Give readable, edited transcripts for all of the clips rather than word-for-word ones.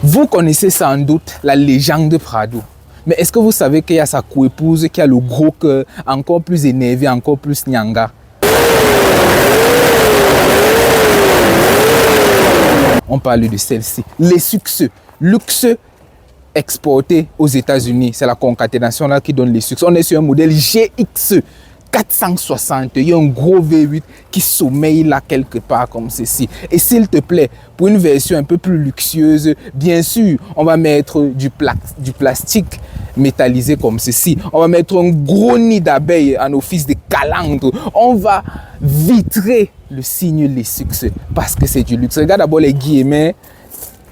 Vous connaissez sans doute la légende de Prado. Mais est-ce que vous savez qu'il y a sa coépouse qui a le gros cœur, encore plus énervé, encore plus nyanga? On parle de celle-ci. Les succès. Luxe exporté aux États-Unis. C'est la concaténation là qui donne les succès. On est sur un modèle GX 460. Il y a un gros V8 qui sommeille là quelque part comme ceci. Et s'il te plaît, pour une version un peu plus luxueuse, bien sûr, on va mettre du plastique métallisé comme ceci. On va mettre un gros nid d'abeilles en office de calandre. On va vitrer le signe les succès parce que c'est du luxe. Regarde d'abord les guillemets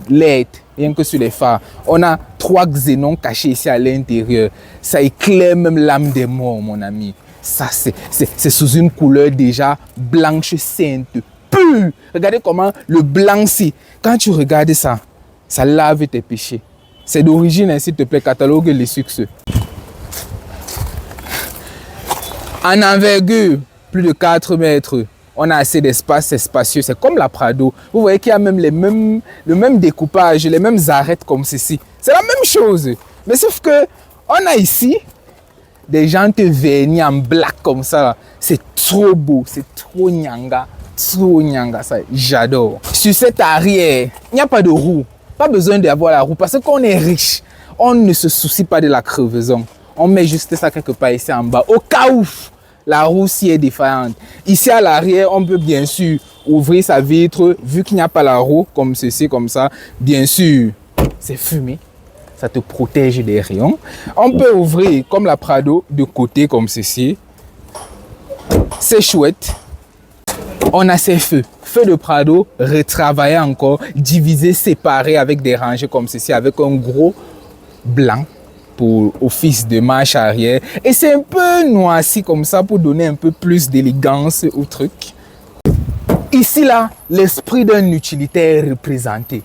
LED, rien que sur les phares. On a 3 xénons cachés ici à l'intérieur. Ça éclaire même l'âme des morts, mon ami. Ça, c'est sous une couleur déjà blanche, sainte, pure. Regardez comment le blanc, quand tu regardes ça, ça lave tes péchés. C'est d'origine, s'il te plaît, catalogue les succès. En envergure, plus de 4 mètres. On a assez d'espace, c'est spacieux. C'est comme la Prado. Vous voyez qu'il y a même le même découpage, les mêmes arêtes comme ceci. C'est la même chose. Mais sauf que on a ici des jantes vernies en black comme ça. C'est trop beau, c'est trop nyanga. Trop nyanga, ça. J'adore. Sur cette arrière, il n'y a pas de roue. Pas besoin d'avoir la roue parce qu'on est riche. On ne se soucie pas de la crevaison. On met juste ça quelque part ici en bas. Au cas où la roue s'y est défaillante. Ici à l'arrière, on peut bien sûr ouvrir sa vitre. Vu qu'il n'y a pas la roue comme ceci, comme ça, bien sûr, c'est fumé. Ça te protège des rayons. On peut ouvrir comme la Prado de côté comme ceci. C'est chouette. On a ces feux. Feux de Prado retravaillés encore, divisés, séparés avec des rangées comme ceci, avec un gros blanc pour office de marche arrière. Et c'est un peu noirci comme ça pour donner un peu plus d'élégance au truc. Ici là, l'esprit d'un utilitaire représenté.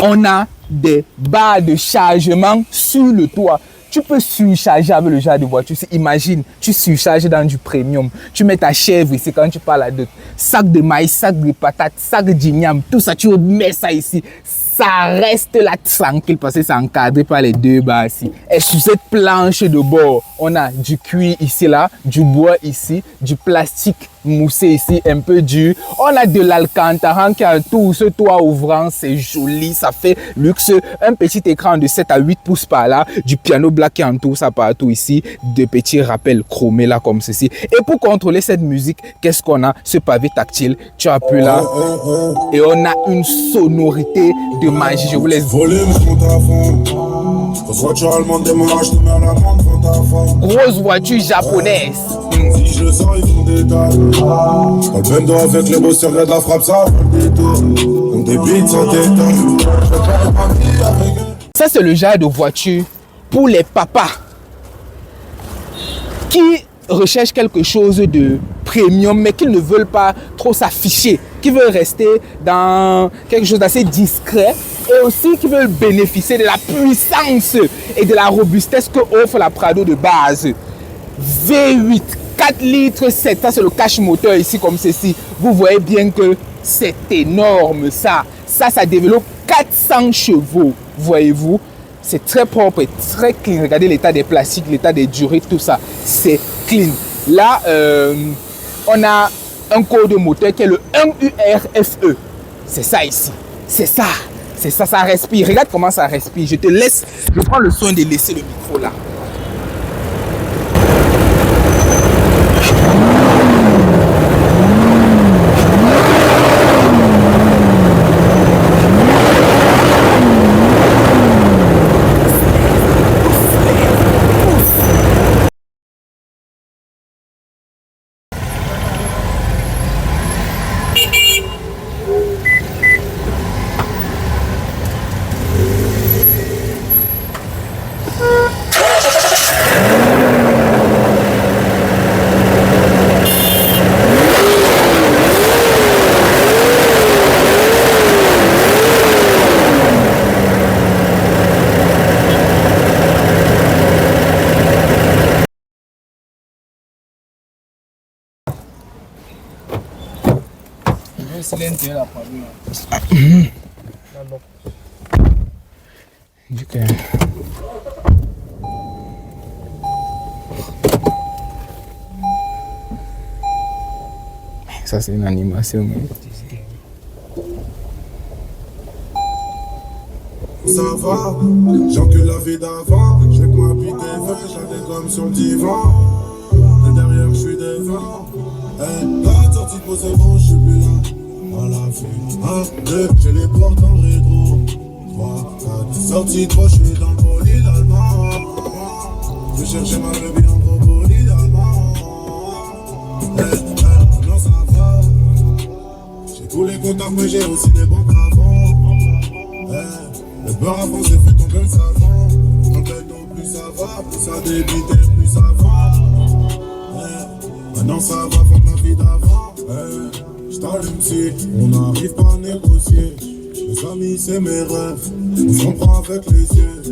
On a des barres de chargement sur le toit. Tu peux surcharger avec le genre de voiture. Imagine, tu surcharges dans du premium. Tu mets ta chèvre ici quand tu parles de sac de maïs, sac de patates, sac d'igname, tout ça, tu mets ça ici. Ça reste là tranquille parce que c'est encadré par les 2 barres ici. Et sur cette planche de bord, on a du cuir ici là, du bois ici, du plastique moussé ici, un peu dur. On a de l'alcantara qui entoure ce toit ouvrant, c'est joli, ça fait luxe. Un petit écran de 7 à 8 pouces par là, du piano black qui entoure ça partout ici, de petits rappels chromés là comme ceci. Et pour contrôler cette musique, qu'est-ce qu'on a? Ce pavé tactile, tu appuies là et on a une sonorité de magie. Je vous laisse. Grosse voiture japonaise. Si je le sens, ils font des tas. Le bendo avec les beaux secrets de la frappe, ça on débite sans détail. Ça, c'est le genre de voiture pour les papas qui recherchent quelque chose de premium, mais qui ne veulent pas trop s'afficher, qui veulent rester dans quelque chose d'assez discret et aussi qui veulent bénéficier de la puissance et de la robustesse que offre la Prado de base. V8, 4 litres 7, ça c'est le cache moteur ici comme ceci. Vous voyez bien que c'est énorme ça. Ça développe 400 chevaux, voyez-vous. C'est très propre et très clean. Regardez l'état des plastiques, l'état des durées, tout ça. C'est clean. Là, on a un code moteur qui est le 1URFE. C'est ça ici. C'est ça. C'est ça, ça respire. Regarde comment ça respire. Je te laisse, je prends le soin de laisser le micro là. C'est l'intérieur de la Prado. Ok. Ça, c'est une animation. Ça va, j'encule la vie d'avant. Je vais que ma bite est faite, je la dégomme sur le divan. Et derrière, je suis devant. La sortie de pause, c'est bon, je suis plus là. À la fin, 1, 2, j'ai les portes dans le rétro. 3, 4, sortie de pause, je suis dans le bolide allemand. Je cherchais ma bébé en gros bolide allemand. Non, ça va. J'ai tous les contacts, mais j'ai aussi des banques avant. Le beurre avant c'est fait tomber le savant. Quand le plus ça va, plus ça débite et plus ça va. Maintenant ça va, faut que la vie d'avant. Je t'allume si on n'arrive pas à négocier. Les amis c'est mes rêves, on s'en prend avec les yeux.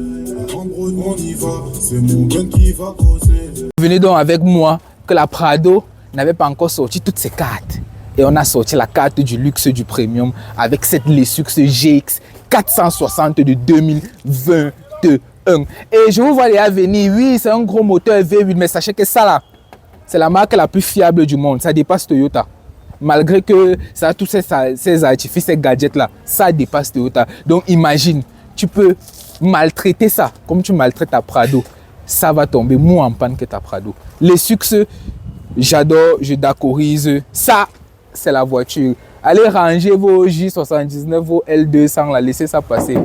En gros on y va, c'est mon gun qui va causer. Venez donc avec moi que la Prado n'avait pas encore sorti toutes ses cartes. Et on a sorti la carte du luxe du premium avec cette Lexus GX 460 de 2021. Et je vous vois déjà venir, oui, c'est un gros moteur V8, mais sachez que ça là, c'est la marque la plus fiable du monde. Ça dépasse Toyota. Malgré que ça a tous ces artifices, ces gadgets là, ça dépasse Toyota. Donc imagine, tu peux maltraiter ça comme tu maltraites ta Prado. Ça va tomber moins en panne que ta Prado. Les succès, j'adore, je d'accorise. Ça, c'est la voiture. Allez ranger vos J79, vos L200, là, laissez ça passer.